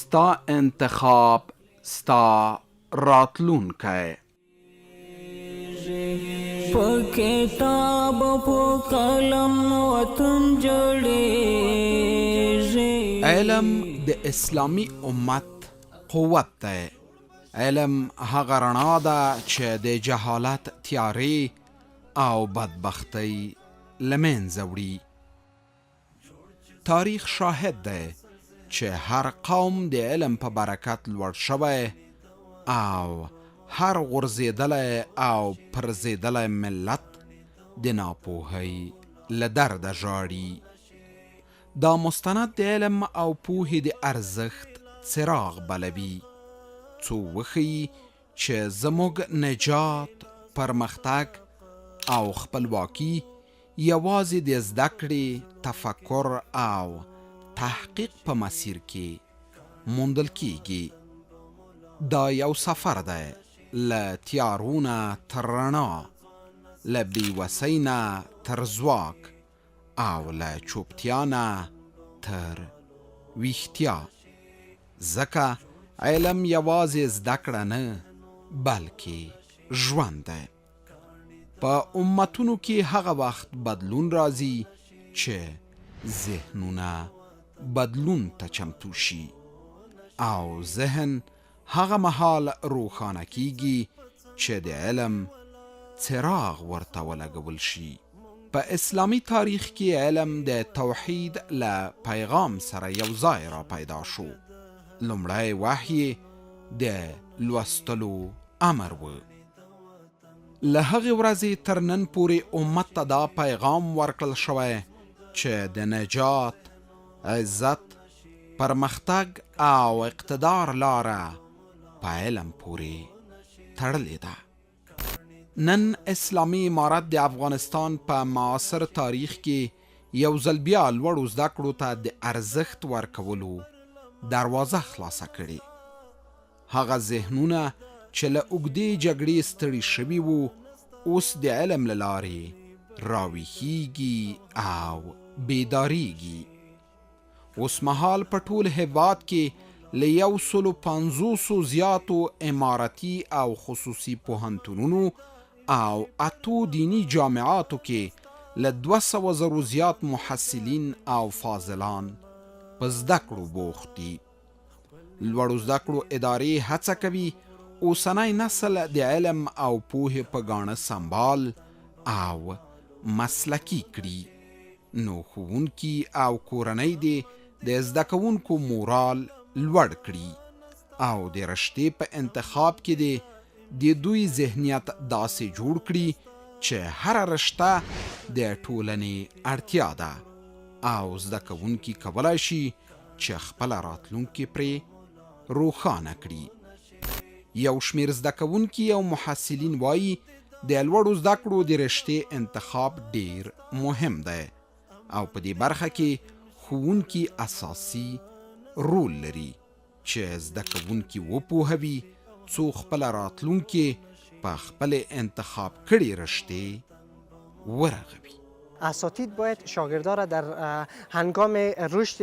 ستا انتخاب ستا راتلونکی. په کتاب په قلم وطن جوړېږي. علم د اسلامی امت قوت دی. علم هغه رڼا ده چې د جهالت تیارې او بدبختی له منځه وړي. تاریخ شاهد دی چې هر قوم د علم په برکت لوړ شوی او هر غورځېدلی او پرځېدلی ملت د ناپوهۍ له درده ژاړي. دا مستند د علم او پوهې د ارزښت څراغ بلوي، څو وښیي چې زموږ نجات، پرمختګ او خپلواکي یوازې د زده کړې، تفکر او تحقیق په مسیر کې موندل کیږي. دا یو سفر دی له تیارو نه تر رڼا، له بېوسۍ نه تر ځواک او له چوپتیا نه تر ویښتیا. ځکه علم یوازې زده کړه نه بلکې ژوند دی. په امتونو کې هغه وخت بدلون راځي چې ذهنونه بدلون ته چمتو شي او ذهن هغه مهال روښانه کیږي چې د علم څراغ ورته ولګول شي. په اسلامی تاریخ کې علم د توحید له پیغام سره یو ځای را پیدا شو. لومړی وحی د لوستلو امر و. له هغې ورځې تر نن پورې امت ته دا پیغام ورکړل شوی چې د نجات، عزت، پرمختګ او اقتدار لاره په علم پورې تړلې ده. نن اسلامي امارت د افغانستان په معاصر تاریخ کې یو ځل بیا لوړو زده کړو ته د ارزښت ورکولو دروازه خلاصه کړې. هغه ذهنونه چې له اوږدې جګړې ستړي شوي وو اوس د علم له لارې راویښیږي او بیداریږي. اوس مهال په ټول هېواد کې له 150 زیاتو امارتي او خصوصي پوهنتونونو او 8 دینی جامعاتو کې له 200 زرو زیات محصلین او فاضلان په زده کړو بوخت دي. لوړو زده کړو ادارې هڅه کوي اوسنی نسل د علم او پوهې په ګاڼه سنبال او مسلکي کړي. نو ښوونکي او کورنۍ دې د زده کوونکو مورال لوړ کړي او د رشتې په انتخاب کې دې د دوی ذهنیت داسې جوړ کړي چې هره رشته د ټولنې اړتیا ده او زده کوونکي کولی شي چې خپله راتلونکې پرې روښانه کړي. یو شمیر زده کوونکي او محصلین وایي د لوړو زده کړو د رشتې انتخاب ډیر مهم دی او په دې برخه کې ښوونکي اساسي رول لري چې زده کوونکي وپوهوي څو خپله راتلونکې په خپل انتخاب کړي رشتې ورغوي. اساتید باید شاگردان را در هنگام رشد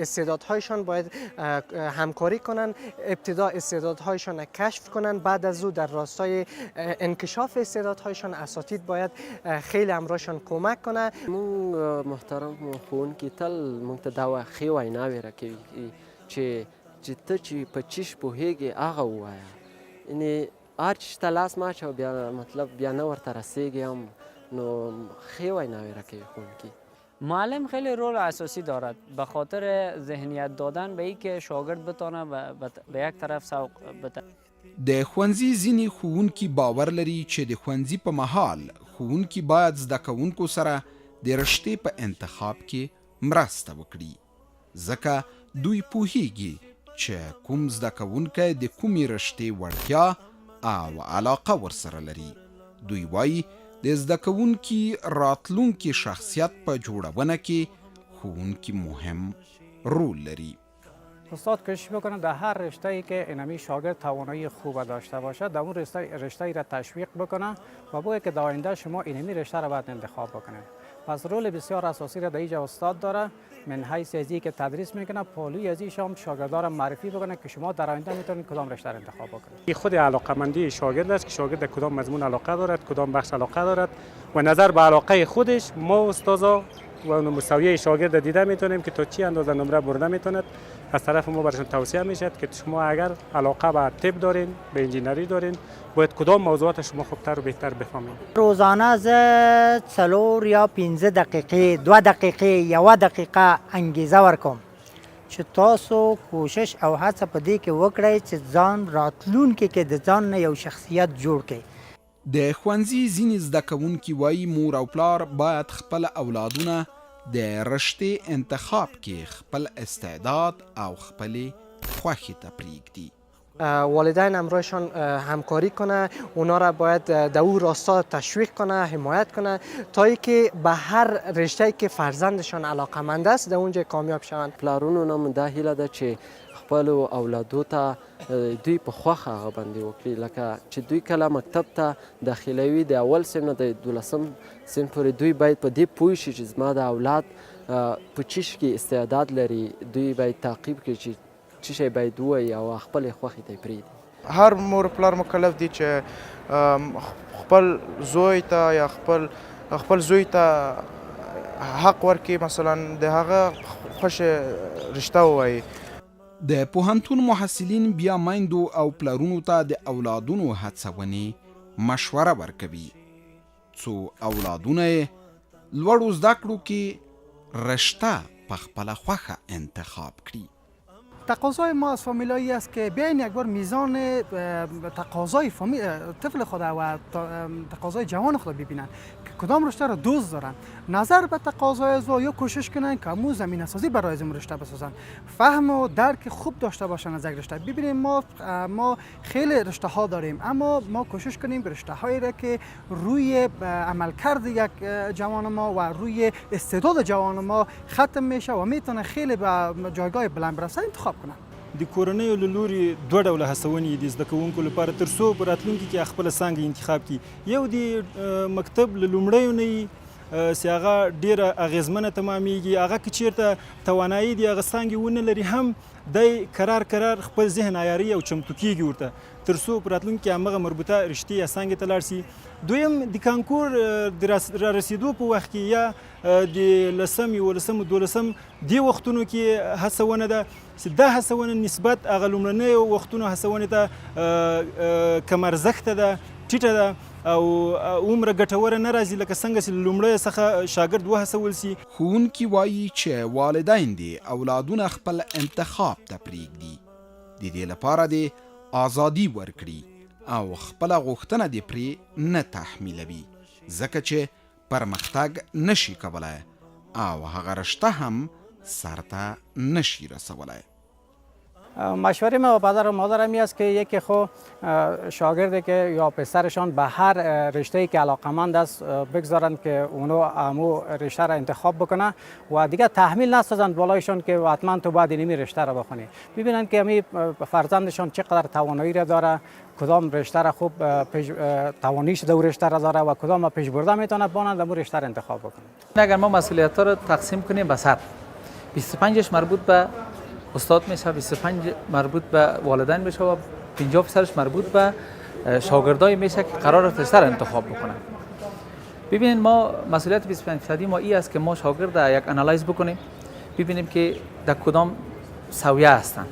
استعدادهایشان باید همکاری کنند، ابتدا استعدادهایشان را کشف کنند، بعد از او در راستای انکشاف استعدادهایشان اساتید باید خیلی امراشان کمک کنند. مونږ محترم ښوونکي تل مونږ ته دا ښې ویناوې راکوي چې ته چې په چی پوهېږې هغه ووایه، یعنې هر چی چې ته لاس مه اچوه بیا مطلب بیا نه ورته رسېږې هم، نو خیلی ویناوی را که خونکی. معلم خیلی رول اساسی دارد به خاطر ذهنیت دادن به این که شاگرد بتانه به یک طرف سوق بده. د ښوونځي ځینې ښوونکي باور لري چې د ښوونځي په مهال ښوونکي باید زده کوونکو سره د رشتې په انتخاب کې مرسته وکړي، ځکه دوی پوهیږي چې کوم زده کوونکی د کومې رشتې وړتیا او علاقه ورسره لري. دوی وایي د زده کوونکي راتلونکي شخصیت په جوړونه کې ښوونکي مهم رول لري. استاد کوشش بکنه در هر رشته‌ای که اینمی شاگرد توانایی خوب داشته باشه در اون رشته را تشویق بکنه و بگه که در آینده شما اینمی رشته را باید انتخاب بکنه. پس رول بسیار اساسی را در اینجا استاد داره، من حیث ازی که تدریس میکنه پالوی ازی شما شاگردان را معرفی بکنه که شما در آینده میتونید کدام رشته را انتخاب بکنید. خود علاقه‌مندی شاگرد است که شاگرد در کدام مضمون علاقه دارد، کدام بخش علاقه دارد و نظر به علاقه خودش ما استادا و مستوی شاگرد دیده میتونیم که تا چی اندازه نمره برده میتوند. از طرف ما برشون توصیه میشد که شما اگر علاقه به طب دارین، به انجینری دارین، باید کدام موضوعات شما خوبتر و بهتر بفهمید. روزانه از 4 یا 15 دقیقه 2 دقیقه یا 1 دقیقه انگیزه ورکوم چې تاسو کوشش او هڅه په دې کې وکړئ چې ځان راتلونکي کې د ځان نه یو شخصیت جوړ کړئ. د ښوونځي ځینې زده کوونکي وایي مور او پلار باید خپل اولادونه د رشتې انتخاب کې خپل استعداد او خپلې خوښې ته پرېږدي. والدین همراهشان همکاری کنه، اونا را باید در او راستا تشویق کنه، حمایت کنه تا اینکه به هر رشته‌ای که فرزندشان علاقه‌مند است در اونجا کامیاب شوند. پلارونو نام دا هیله ده چې خپل اولادو ته دوی په خوښه هغه باندې وکړي، لکه چې دوی کله مکتب ته داخلوي د اول صنف نه د 12 صنف پورې دوی باید په دې پوه شي چې زما د اولاد په چیش کې استعداد لري، دوی باید تعقیب کړي چې چی شی باید ووایي او خپلې خوښې ته یې پرېږدي. هر مور پلار مکلف دی چې خپل زوی ته یا خپل زوی ته حق ورکړي، مثلا د هغه خوښې رشته ووایي. د پوهنتون محصلین بیا میندو او پلرونو ته د اولادونو هڅونې مشوره ورکوي څو اولادونه یې لوړو زده کړو کې رشته په خپله خوښه انتخاب کړي. تقاضای ما از فامیلایی است که بیاین یک بار میزان تقاضای طفل خود و تقاضای جوان خود ببینن که کدام رشته را دوست دارن، نظر به تقاضای از یا کوشش کنن که امو زمینه سازی برای از رشته بسازن، فهم و درک خوب داشته باشن از یک رشته. ببینیم ما خیلی رشته ها داریم، اما ما کوشش کنیم به رشته هایی را که روی عملکرد یک جوان ما و روی استعداد جوان ما ختم میشه و میتونه خیلی به جایگاه بلند برسه انتخاب کنن. د کورنیو له لوري دوه ډوله هڅونې دي زده کوونکو لپاره تر څو په راتلونکي کې خپله څانګه انتخاب کړي. یو د مکتب له لومړیو نه وي چې هغه ډېره اغېزمنه تمامیږي، هغه که چېرته توانایي د هغه څانګې ونه لري هم دی کرار خپل ذهن عیاروي او چمتو کېږي ورته تر څو په راتلونکي کې همغه مربوطه رشتې یا څانګې ته لاړ شي. دویم د کانکور د رارسېدو په وخت کې یا د 10 11 12 دې وختونو کې هڅونه ده چې دا هڅونه نسبت هغه لومړنیو وختونو هڅونې ته کم ارزښته ده، ټیټه ده او عمره ګټوره نه راځي لکه څنګه چې لومړی څخه شاګرد وهڅول سي. ښوونکي وایي چې والدین دې اولادونه خپل انتخاب ته پرېږدي، د دې لپاره دې ازادي ورکړي او خپله غوښتنه دې پرې نه تحمیلوي، ځکه چې پرمختګ نشي کولی او هغه رشته هم سرته نشي رسولی. مشوره ما با پدر و مادرم این است که یکی خو شاگردی که یا پسرشان به هر رشته‌ای که علاقمند است بگذارند که اونو امو رشته را انتخاب بکنه و دیگه تحمیل نسازند بالایشان که حتما تو باید اینمی رشته را بخونی. ببینند که امی فرزندشان چقدر توانایی را داره، کدام رشته را خوب توانیش در رشته را داره و کدام پیش برده میتونه بانند امو رشته را انتخاب بکنه. اگر ما مسئولیت‌ها رو تقسیم کنیم به سطح 25ش مربوط به استاد میشه، 25 مربوط به والدین میشه و 50% مربوط به شاگردای میشه که قرار رشته را انتخاب بکنن. ببینید ما مسئولیت 25% ما این است که ما شاگرد یک انالایز بکنیم، ببینیم که در کدام سویه هستن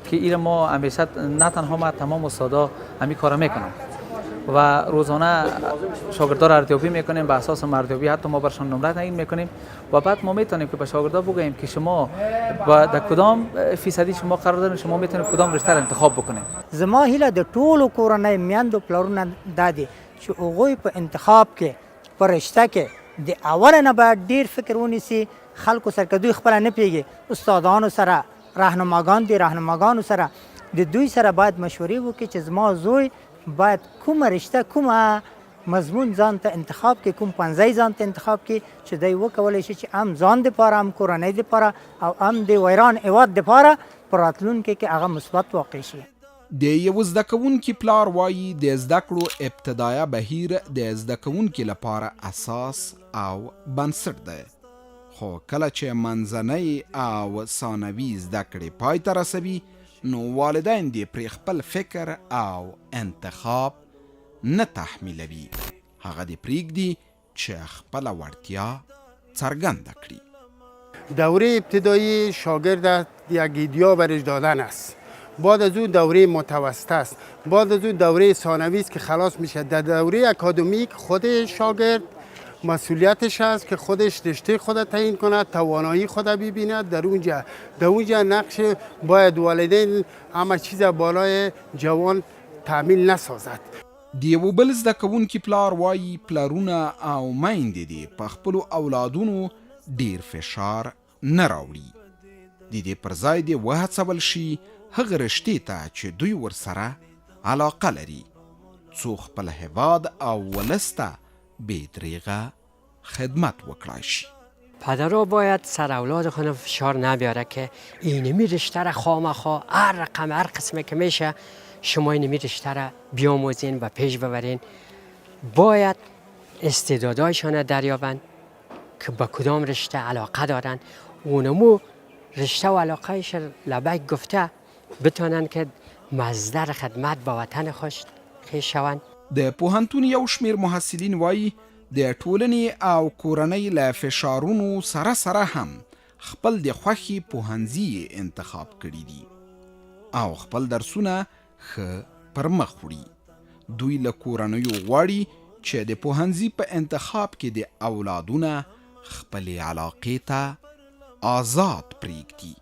که این ما همیشه نه تنها ما تمام استادا همین کارا میکنن و روزانه شاگردا را ارزیابی میکنیم، به اساس ارزیابی حتی ما برشان نمره تعیین میکنیم و بعد ما میتونیم که به شاگردا بگوییم که شما در کدام فیصدی شما قرار دارین، شما میتونید کدام رشته را انتخاب بکنید. زما هیله د ټولو کورنۍ میندو پلرونو دادي چې هغوی په انتخاب کې په رشته کې د اول نه باید ډیر فکر ونیسي، خلکو سره که دوی خپله نه پوهېږي استادانو سره راهنماګان دي، راهنماګانو سره د دوی سره باید مشورې وکړي چې زما زوی باید کومه رشته کومه مضمون ځان ته انتخاب کې، کوم پنځی ځان ته انتخاب کې چې دی وکولی شي چې هم ځان دپاره هم کورنۍ دپاره او هم د ویران هېواد دپاره په راتلونکي کې هغه مثبت واقع شي. د یو زده کوونکي پلار وایي د زده کړو ابتدایه بهیر د زده کوونکي لپاره اساس او بنسټ دی، خو کله چې منځنۍ او ثانوي زده کړې پای ته رسوي نو والدین دې پرې خپل فکر او انتخاب نه تحمیلوي، هغه دې پرېږدي چې خپله وړتیا څرګنده کړي. دوره ابتدایی شاگرد یک ایدیا برش دادن است، بعد از اون دوره متوسط است، بعد از اون دوره ثانوی است که خلاص میشه. در دوره اکادمیک خود شاگرد مسئولیتش است که خودش رشته خود تعیین کند، توانایی خود ببیند. در اونجا نقش باید والدین همه چیز بالای جوان تعمیل نسازد. د یو بل زده کوونکي پلار وایي پلارونه او میندې دې په خپلو اولادونو ډیر فشار نه راوړي، د دې پر ځای دې وهڅول شي هغه رشتې ته چې دوی ورسره علاقه لري، څو خپل هیواد او ولس ته بې دریغه خدمت وکړای شي. پدرها باید سر اولاد خود فشار نبیاره که اینمی رشته را خامخواه هر رقم هر قسمه که میشه شما اینمی رشته را بیاموزین و پیش ببرین. باید استعدادهایشان دریابند که به کدام رشته علاقه دارن، اونمو رشته و علاقهش لبک گفته بتونن که مصدر خدمت به وطن خوش شوند. د پوهنتون یو شمیر محصلین وایي د ټولنې او کورنۍ له فشارونو سره سره هم خپل د خوښې پوهنځي انتخاب کړي دي او خپل درسونه ښه پر مخ وړي. دوی له کورنیو غواړي چې د پوهنځي په انتخاب کې د اولادونه خپلې علاقې ته آزاد پرېږدي.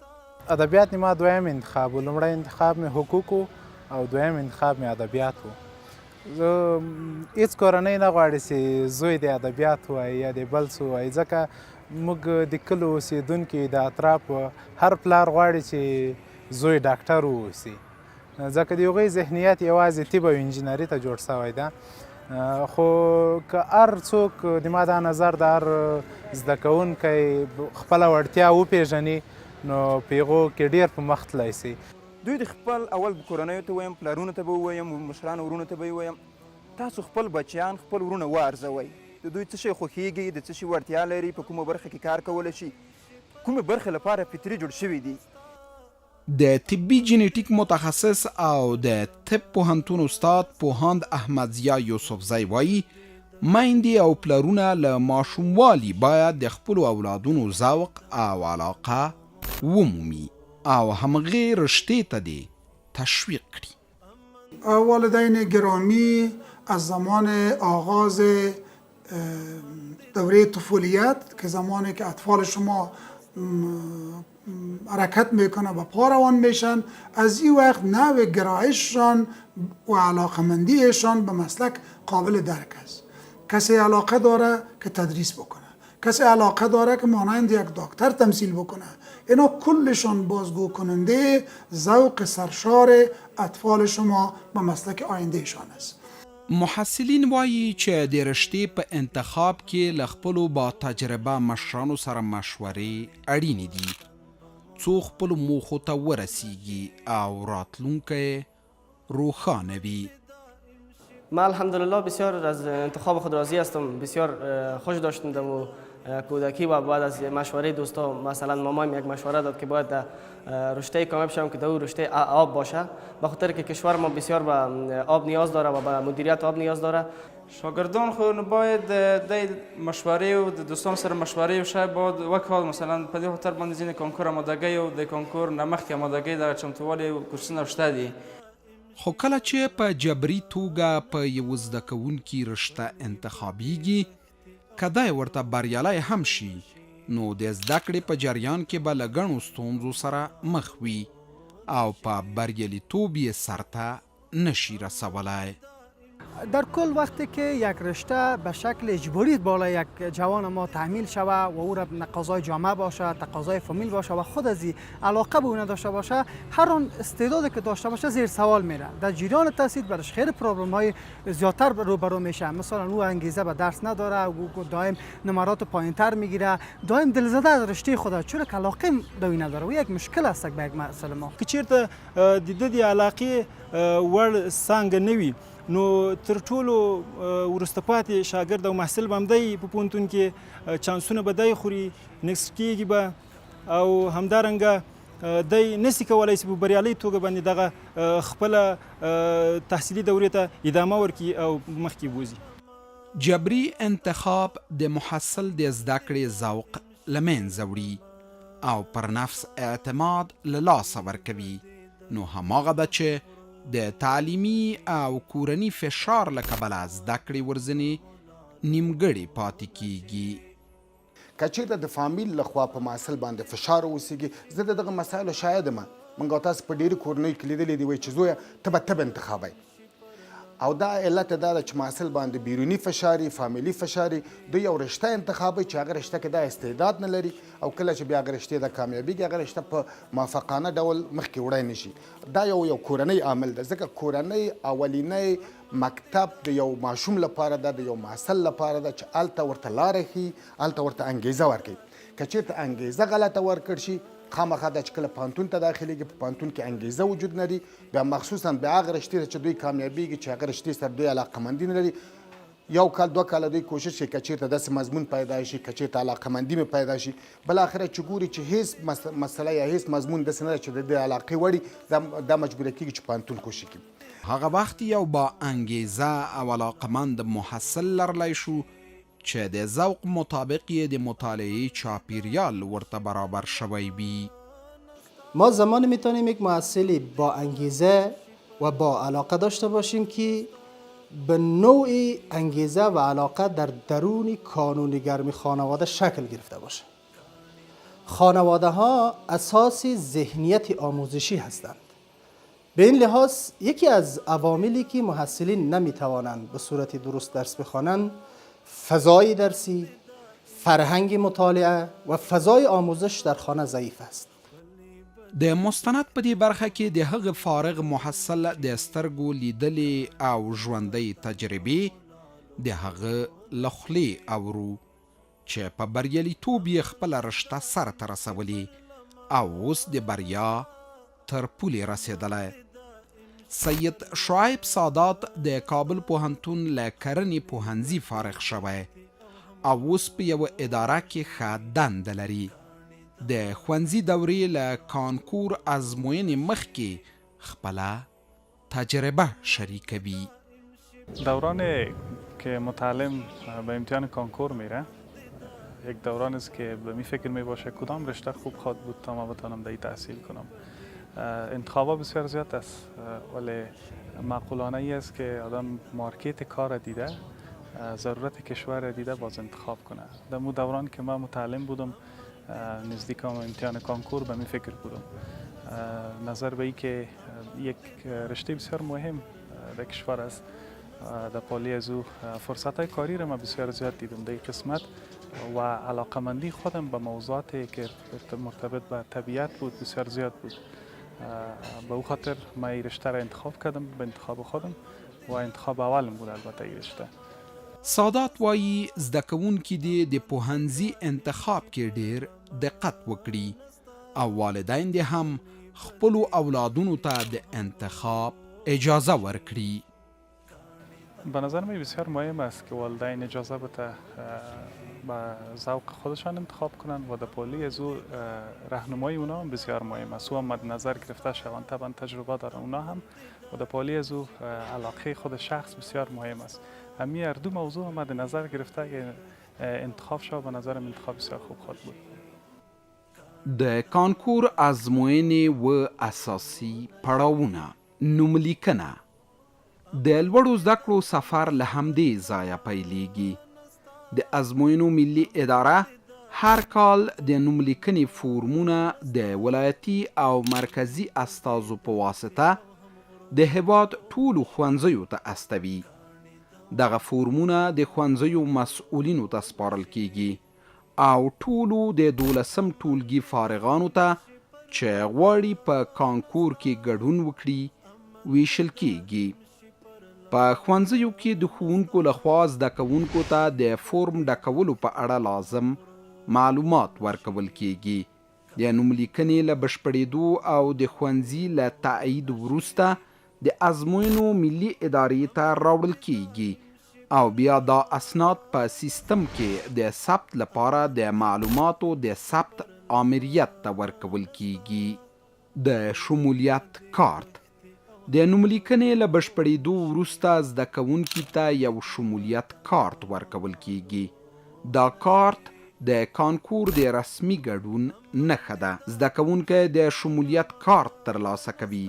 ادبیات ما دویم انتخاب و، لومړی انتخاب مې حقوق او دویم انتخاب مې ادبیات و. زه هیڅ کورنۍ نه غواړي چې زوی د ادبیات ووایي یا د بل څه ووایي، ځکه موږ د کلو اوسېدونکي د اطرافو هر پلار غواړي چې زوی ډاکټر واوسي، ځکه د هغوی ذهنیت یوازې طب او انجینري ته جوړ سوی ده. خو که هر څوک د ما دا نظر د هر زده کوونکی خپله وړتیا وپېژني نو په هغو کې ډېر په مخ تللی سي. دوی د خپل اول کورنیو ته ویم، پلارونو ته به ووایم، مشرانو ورونو ته به ووایم تاسو خپل بچیان خپل ورونه وارزوئ، د دوی څه شی خوښیږي، د څه شي وړتیا لري، په کومه برخه کې کار کولی شي، کومې برخې لپاره فطري جوړ شوي دي. د طبي جینیټیک متخصص او د طب پوهنتون استاد پوهاند احمدضیا یوسفزی وایي میندې او پلرونه له ماشوموالي باید د خپلو اولادونو ذوق او علاقه ومومي او همغې رشتې ته دې تشویق کړي. والدین گرامی، از زمان آغاز دوره طفولیت که زمانی که اطفال شما حرکت میکنه و پا روان میشن، از این وقت نوع گرایششان و علاقمندیشان به مسلک قابل درک است. کسی علاقه داره که تدریس بکنه، کسی علاقه داره که مانند یک دکتر تمثیل بکنه، اینا کلشان بازگو کننده ذوق سرشار اطفال شما به مسلک آیندهشان است. محصلین وایي چې د رشتې په انتخاب کې له خپلو با تجربه مشرانو سره مشورې اړینې دي څو خپلو موخو ته ورسیږي او راتلونکی روښانه وي. من الحمدلله بسیار از انتخاب خود راضی هستم، بسیار خوش داشتم و کودکی و بعد از مشوره دوستا مثلا مامایم یک مشوره داد که باید رشته کامیاب شوم که دو رشته آب باشه، به خاطر که کشور ما بسیار به آب نیاز داره و به مدیریت آب نیاز داره. شاگردان خو باید د مشوره و د دوستان سره مشوره وشي، باید وکړو مثلا په دې خاطر باندې ځینې کانکور آمادګۍ او د کانکور نه مخکې آمادګۍ د چمتووالي کورسونه شته دي. خو کله چې په جبري توګه په یو زده کوونکي رشته انتخابیږي، که دی ورته بریالی هم شي نو د زده کړې په جریان کې به له ګڼو ستونزو سره مخ وي او په بریالیتوب یې سرته نشي رسولی. در کل وقتی که یک رشته به شکل اجباری بالای یک جوان ما تحمیل شود و او را تقاضای جامعه باشه، تقاضای فامیل باشه و خود از علاقه به اون داشته باشه، هر آن استعدادی که داشته باشه زیر سوال میره. در جریان تحصیل برش خیلی پرابلم های زیادتر روبرو میشه. مثلا او انگیزه به درس نداره، او دائم نمرات پایینتر میگیره، دائم دلزده از رشته خود چون که علاقه دوی نداره و یک مشکل است به یک مسئله ما. که چیرته د دې علاقې وړ څانګه نه وي نو تر ټولو وروسته پاتې شاګرد او محصل به همدی په پوهنتون کې چانسونه به دی خوري، نیکسټ کېږي به او همدارنګه دی نسی کولی چې په بریالۍ توګه باندې دغه خپله تحصیلي دورې ته ادامه ورکړي او مخکې بوځي. جبري انتخاب د محصل د زده کړې ذوق له منځه وړي او پر نفس اعتماد له لاسه ورکوي. نو هماغه ده چې د تعلیمي او کورني فشار له کبله زده کړې ورځنې نیمګړې پاتې کیږي. که چېرته د فامیل لخوا په محصل باندې فشار اوسېږي، زه د دغه مسایلو شاهد یم. موږ او تاسو په ډېرو کورنیو کې لیدلي دي وایي چې زویه ته به طب انتخابوئ، او دا علت دا ده چې محصل باندې بیروني فشاري، فامیلي فشاري، دوی یو رشته انتخابوي چې هغه رشته کې دا استعداد نه لري او کله چې بیا هغه رشتې د کامیابیږي هغه رشته په موافقانه ډول مخکې وړی نه شي. دا یو کورنی عامل ده، ځکه کورنی اولینی مکتب د یو ماشوم لپاره ده، د یو محصل لپاره ده چې هلته ورته لاره ښیي، هلته ورته انګیزه ورکوي. که چېرته انګیزه غلطه ورکړ شي، خامخا دا چې کله پوهنتون ته داخلېږي په پوهنتون کې انګیزه وجود نه لري، بیا مخصوصا بیا هغه رشتې ته چې دوی کامیابیږي چې هغه رشتې سره دوی علاقهمندي نه لري، یو کال دوه کاله دوی کوشش کوي که چېرته داسې مضمون پیدا شي، که چېرته علاقهمندي مې پیدا شي، بالاخره چې ګوري چې هېڅ مسله یا هېڅ مضمون داسې نه ده چې د دې علاقې وړي، دا مجبوره کېږي چې پوهنتون کوشش کړي. هغه وخت یو با انګیزه او علاقمند محصل لرلی شو چې د ذوق مطابق یې د مطالعه چاپیریال ورته برابر شوی وي. ما زمان میتونیم یک محصلی با انگیزه و با علاقه داشته باشیم که به نوع انگیزه و علاقه در درون کانونگرمی خانواده شکل گرفته باشه. خانواده ها اساس ذهنیت آموزشی هستند. به این لحاظ یکی از عواملی که محصلین نمیتوانند به صورت درست درس بخوانند فضای درسی، فرهنگ مطالعه و فضای آموزش در خانه ضعیف است. د مستند په دې برخه کې د هغه فارغ محصل د سترګو لیدلې او ژوندۍ تجربې د هغه له خولې اورو چې په بریالیتوب یې خپله رشته سرته رسولې او اوس د بریا تر پولې رسېدلی. سید شعیب سادات د کابل پوهنتون له کرنې پوهنځي فارغ شوی او اوس په یوه اداره کې ښه دنده لري. د ښوونځي دورې له کانکور ازموینې مخکې خپله تجربه شریکوي. دورانی که متعلم به امتحان کانکور میره یک دوران است که به می فکر می باشه کدام رشته خوب خواهد بود تا ما بتانم در تحصیل کنم. انتخابات بسیار زیاد است ولی معقولانه ای است که آدم مارکت کار دیده، ضرورت کشور دیده باز انتخاب کنه. در مو دوران که من متعلم بودم نزدیک امتحان کانکور به می فکر بودم. نظر به ای که یک رشته بسیار مهم در کشور است، در پالی از او فرصت های کاری را من بسیار زیاد دیدم در این قسمت و علاقمندی خودم به موضوعاتی که مرتبط به طبیعت بود بسیار زیاد بود. به او خاطر من این رشته را انتخاب کردم به انتخاب خودم و انتخاب اولم بود البته این رشته. سادات وایي زده کوونکي دې د پوهنځي انتخاب کې ډېر دقت وکړي او والدین دې هم خپلو اولادونو ته د انتخاب اجازه ورکړي. به نظر من بسیار مهم است که والدین اجازه بده به ذوق خودشان انتخاب کنند و در پالی از او راهنمایی اونا هم بسیار مهم است. او هم مد نظر گرفته شوند، طبعا تجربه دارن اونا هم و در پالی از او علاقه خود شخص بسیار مهم است. همین هر دو موضوع هم مد نظر گرفته که انتخاب شود به نظرم انتخاب بسیار خوب خواهد بود. د کانکور ازموینې و اساسي پړاوونه نوملیکنه د لوړو زده کړو سفر له همدې ځایه پیلیږي. د ازموینو ملي اداره هر کال د نوملیکنې فورمونه د ولایتي او مرکزي استازو په واسطه د هېواد ټولو ښوونځیو ته استوي دغه فورمونه د ښوونځیو مسؤلینو ته سپارل کیږي او ټولو د 12م ټولګي فارغانو ته چې غواړي په کانکور کې ګډون وکړي ویشل کیږي. په ښوونځیو کې د ښوونکو لخوا زده کوونکو ته د فورم ډکولو په اړه لازم معلومات ورکول کیږي. د نوملیکنې له بشپړېدو او د ښوونځي له تایید وروسته د ازموینو ملي ادارې ته راوړل کیږي او بیا دا اسناد په سیستم کې د ثبت لپاره د معلوماتو د ثبت آمریت ته ورکول کیږي. د شمولیت کارت د نوملیکنې له بشپړېدو وروسته زده کوونکي ته یو شمولیت کارت ورکول کیږي. دا کارت د کانکور د رسمي ګډون نښه ده. زده کوونکی د شمولیت کارت ترلاسه کوي.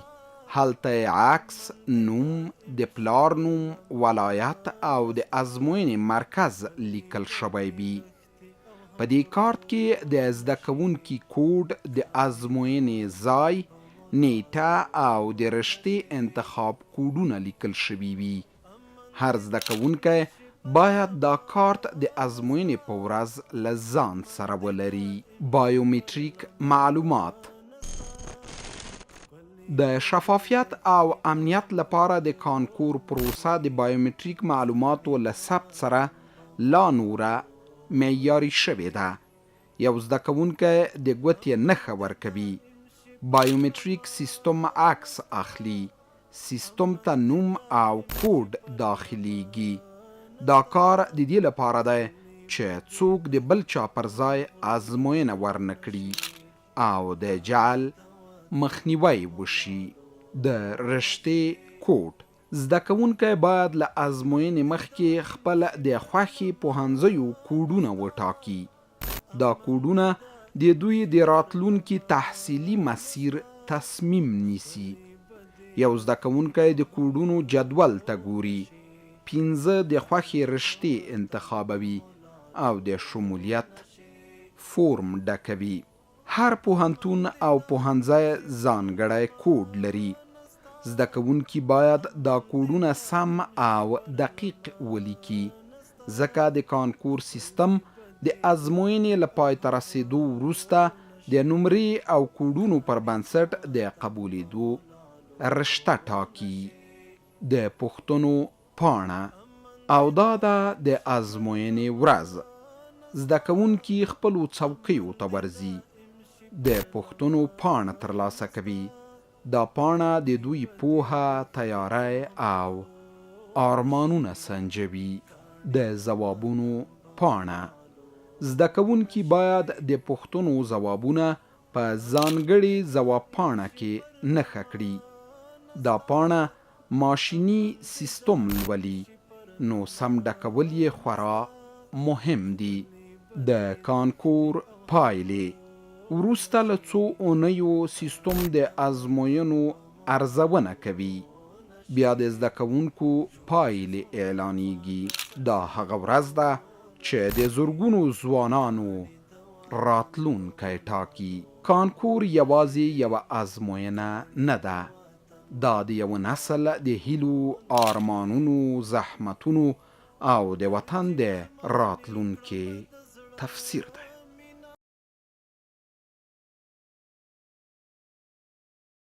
هلته عکس، نوم، د پلار نوم، ولایت او د ازموینې مرکز لیکل شوی وي. په دې کارت کې د زده کوونکي کوډ، د ازموینې ځای، نیټه او د رشتې انتخاب کوډونه لیکل شوي وي. هر زده کوونکی باید دا کارت د ازموینې په ورځ له ځان سره ولري. بایومتریک معلومات د شفافیت او امنیت لپاره د کانکور پروسه د بایومتریک معلوماتو له ثبت سره لا نوره معیاري شوې ده. یو زده کوونکی د ګوتې نښه ورکوي. بایومتریک سیستم عکس اخلي. سیستم ته نوم او کوډ داخلیږي. دا کار د دې لپاره دی چې څوک د بل چا پر ځای ازموینه ورنکړي او د جعل مخنیوی وشي. د رشتې کوډ زده کوونکی باید له ازموینې مخکې خپل د خوښې پوهنځیو کوډونه وټاکي. دا کوډونه د دوی د راتلونکي تحصیلي مسیر تصمیم نیسي. یو زده کوونکی د کوډونو جدول ته ګوري. 15 د خوښې رشتې انتخابوي او د شمولیت فورم ډکوي. هر پوهنتون او پوهنځی ځانګړی کوډ لري. زده کوونکي باید دا کوډونه سم او دقیق ولیکي ځکه د کانکور سیستم د ازموینې له پای ته رسیدو وروسته د نمرې او کوډونو پر بنسټ د قبولېدو رشته ټاکي. د پوښتنو پاڼه او دا ده د ازموینې ورځ. زده کوونکي خپلو څوکیو ته ورځي. د پوښتنو پاڼه ترلاسه کوي. دا پاڼه د دوی پوهه، تیاری او آرمانونه سنجوي. د ځوابونو پاڼه زده کوونکي باید د پوښتنو ځوابونه په ځانګړې ځواب پاڼه کې نښه کړي. دا پاڼه ماشیني سیستم لولي نو سم ډکول یې خورا مهم دي. د کانکور پایلې وروسته له څو اونیو سیستم د ازموینو ارزونه کوي. بیا د زده کوونکو پایلې اعلانیږي. دا هغه ورځ ده چې د زرګونو ځوانانو راتلونکی ټاکي. کانکور یوازې یوه ازموینه نه ده. دا د یو نسل د هیلو، آرمانونو، زحمتونو او د وطن د راتلونکي تفسیر دی.